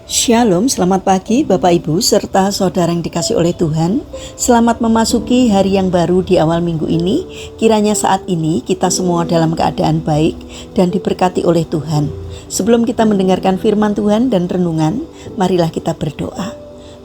Shalom, selamat pagi Bapak Ibu serta saudara yang dikasih oleh Tuhan. Selamat memasuki hari yang baru di awal minggu ini. Kiranya saat ini kita semua dalam keadaan baik dan diberkati oleh Tuhan. Sebelum kita mendengarkan firman Tuhan dan renungan, marilah kita berdoa.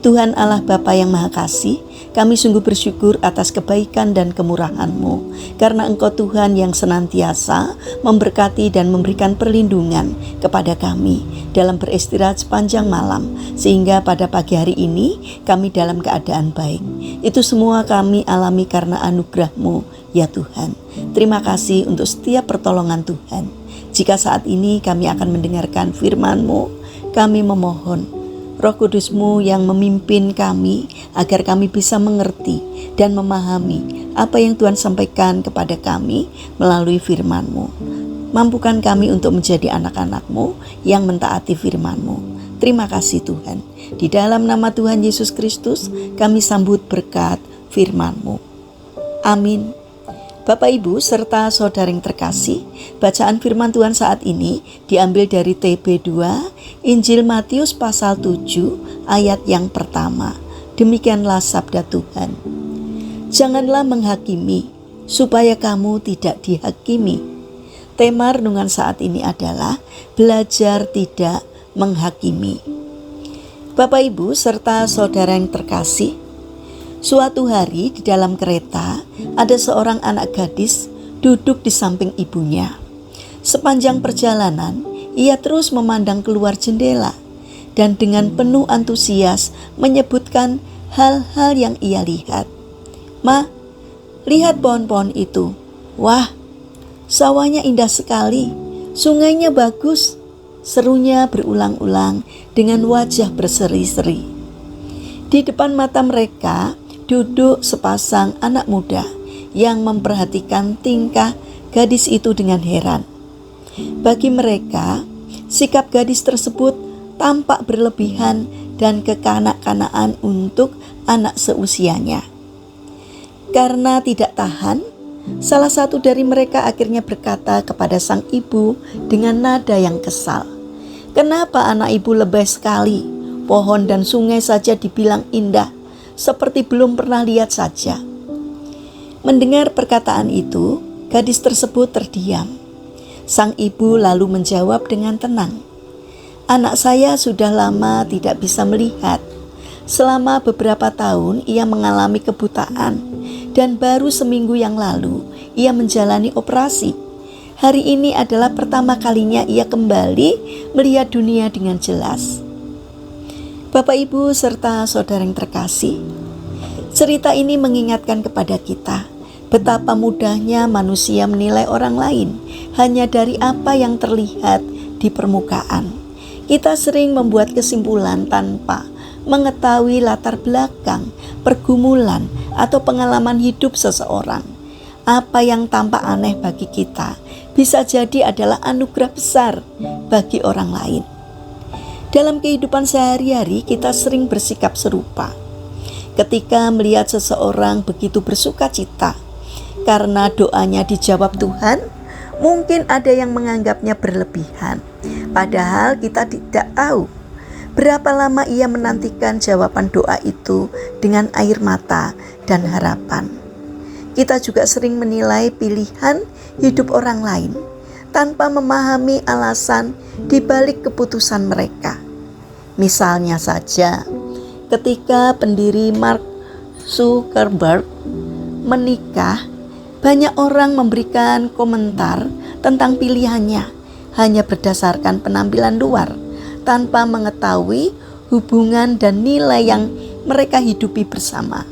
Tuhan Allah Bapa yang Maha Kasih, kami sungguh bersyukur atas kebaikan dan kemurahan-Mu, karena Engkau Tuhan yang senantiasa memberkati dan memberikan perlindungan kepada kami dalam beristirahat sepanjang malam, sehingga pada pagi hari ini kami dalam keadaan baik. Itu semua kami alami karena anugerah-Mu, ya Tuhan. Terima kasih untuk setiap pertolongan Tuhan. Jika saat ini kami akan mendengarkan firman-Mu, kami memohon Roh Kudus-Mu yang memimpin kami agar kami bisa mengerti dan memahami apa yang Tuhan sampaikan kepada kami melalui firman-Mu. Mampukan kami untuk menjadi anak-anak-Mu yang mentaati firman-Mu. Terima kasih Tuhan. Di dalam nama Tuhan Yesus Kristus kami sambut berkat firman-Mu. Amin. Bapak Ibu serta saudara yang terkasih, bacaan firman Tuhan saat ini diambil dari TB2, Injil Matius pasal 7 ayat yang pertama. Demikianlah sabda Tuhan. Janganlah menghakimi, supaya kamu tidak dihakimi. Tema renungan saat ini adalah belajar tidak menghakimi. Bapak Ibu serta saudara yang terkasih, suatu hari di dalam kereta ada seorang anak gadis duduk di samping ibunya. Sepanjang perjalanan ia terus memandang keluar jendela dan dengan penuh antusias menyebutkan hal-hal yang ia lihat. "Ma, lihat pohon-pohon itu. Wah, sawahnya indah sekali. Sungainya bagus," serunya berulang-ulang dengan wajah berseri-seri. Di depan mata mereka duduk sepasang anak muda yang memperhatikan tingkah gadis itu dengan heran. Bagi mereka, sikap gadis tersebut tampak berlebihan dan kekanak-kanaan untuk anak seusianya. Karena tidak tahan, salah satu dari mereka akhirnya berkata kepada sang ibu dengan nada yang kesal, "Kenapa anak ibu lebay sekali? Pohon dan sungai saja dibilang indah, seperti belum pernah lihat saja." Mendengar perkataan itu, gadis tersebut terdiam. Sang ibu lalu menjawab dengan tenang, "Anak saya sudah lama tidak bisa melihat. Selama beberapa tahun ia mengalami kebutaan dan baru seminggu yang lalu ia menjalani operasi. Hari ini adalah pertama kalinya ia kembali melihat dunia dengan jelas." Bapak Ibu serta saudara yang terkasih, cerita ini mengingatkan kepada kita betapa mudahnya manusia menilai orang lain hanya dari apa yang terlihat di permukaan. Kita sering membuat kesimpulan tanpa mengetahui latar belakang, pergumulan, atau pengalaman hidup seseorang. Apa yang tampak aneh bagi kita bisa jadi adalah anugerah besar bagi orang lain. Dalam kehidupan sehari-hari kita sering bersikap serupa. Ketika melihat seseorang begitu bersuka cita karena doanya dijawab Tuhan, mungkin ada yang menganggapnya berlebihan. Padahal kita tidak tahu berapa lama ia menantikan jawaban doa itu dengan air mata dan harapan. Kita juga sering menilai pilihan hidup orang lain tanpa memahami alasan di balik keputusan mereka. Misalnya saja, ketika pendiri Mark Zuckerberg menikah, banyak orang memberikan komentar tentang pilihannya hanya berdasarkan penampilan luar, tanpa mengetahui hubungan dan nilai yang mereka hidupi bersama.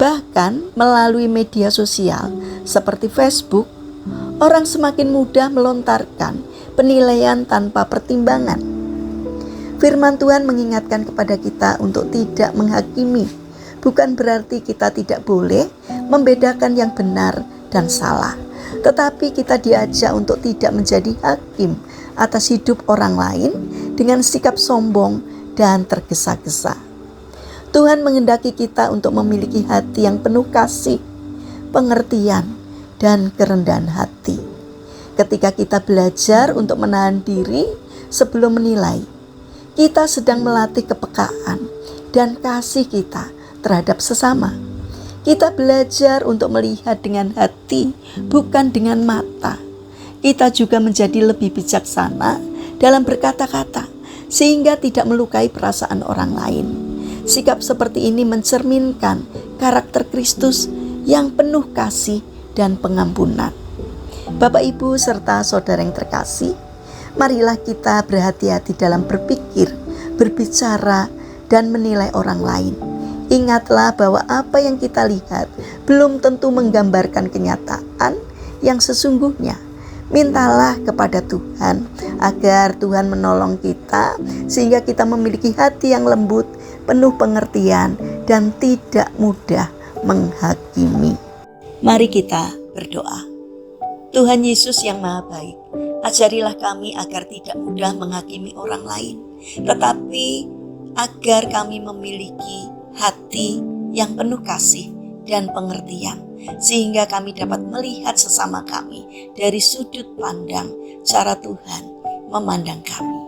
Bahkan melalui media sosial seperti Facebook, orang semakin mudah melontarkan penilaian tanpa pertimbangan. Firman Tuhan mengingatkan kepada kita untuk tidak menghakimi. Bukan berarti kita tidak boleh membedakan yang benar dan salah, tetapi kita diajak untuk tidak menjadi hakim atas hidup orang lain dengan sikap sombong dan tergesa-gesa. Tuhan menghendaki kita untuk memiliki hati yang penuh kasih, pengertian, dan kerendahan hati. Ketika kita belajar untuk menahan diri sebelum menilai, Kita sedang melatih kepekaan dan kasih kita terhadap sesama. Kita belajar untuk melihat dengan hati, bukan dengan mata. Kita juga menjadi lebih bijaksana dalam berkata-kata, sehingga tidak melukai perasaan orang lain. Sikap seperti ini mencerminkan karakter Kristus yang penuh kasih dan pengampunan. Bapak, Ibu, serta saudara yang terkasih, marilah kita berhati-hati dalam berpikir, berbicara, dan menilai orang lain. Ingatlah bahwa apa yang kita lihat belum tentu menggambarkan kenyataan yang sesungguhnya. Mintalah kepada Tuhan agar Tuhan menolong kita sehingga kita memiliki hati yang lembut, penuh pengertian, dan tidak mudah menghakimi. Mari kita berdoa. Tuhan Yesus yang Maha Baik, ajarilah kami agar tidak mudah menghakimi orang lain, tetapi agar kami memiliki hati yang penuh kasih dan pengertian, sehingga kami dapat melihat sesama kami dari sudut pandang cara Tuhan memandang kami.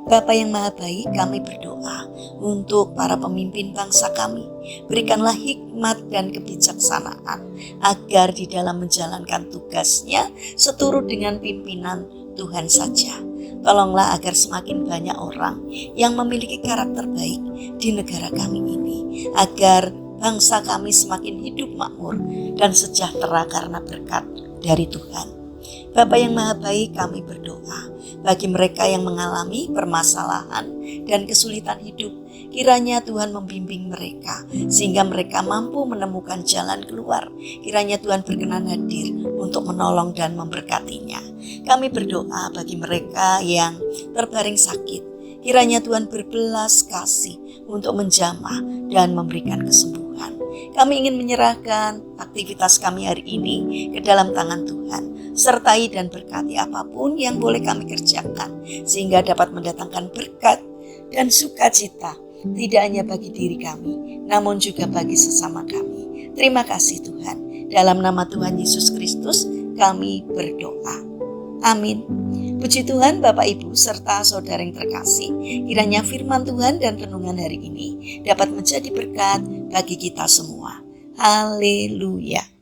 Bapa yang Maha Baik, kami berdoa untuk para pemimpin bangsa kami. Berikanlah hikmat dan kebijaksanaan agar di dalam menjalankan tugasnya seturut dengan pimpinan Tuhan saja. Tolonglah agar semakin banyak orang yang memiliki karakter baik di negara kami ini, agar bangsa kami semakin hidup makmur dan sejahtera karena berkat dari Tuhan. Bapa yang Maha Baik, kami berdoa bagi mereka yang mengalami permasalahan dan kesulitan hidup. Kiranya Tuhan membimbing mereka sehingga mereka mampu menemukan jalan keluar. Kiranya Tuhan berkenan hadir untuk menolong dan memberkatinya. Kami berdoa bagi mereka yang terbaring sakit. Kiranya Tuhan berbelas kasih untuk menjamah dan memberikan kesembuhan. Kami ingin menyerahkan aktivitas kami hari ini ke dalam tangan Tuhan. Sertai dan berkati apapun yang boleh kami kerjakan, sehingga dapat mendatangkan berkat dan sukacita, tidak hanya bagi diri kami, namun juga bagi sesama kami. Terima kasih Tuhan. Dalam nama Tuhan Yesus Kristus kami berdoa. Amin. Puji Tuhan, Bapak, Ibu, serta saudara yang terkasih. Kiranya firman Tuhan dan renungan hari ini dapat menjadi berkat bagi kita semua. Haleluya.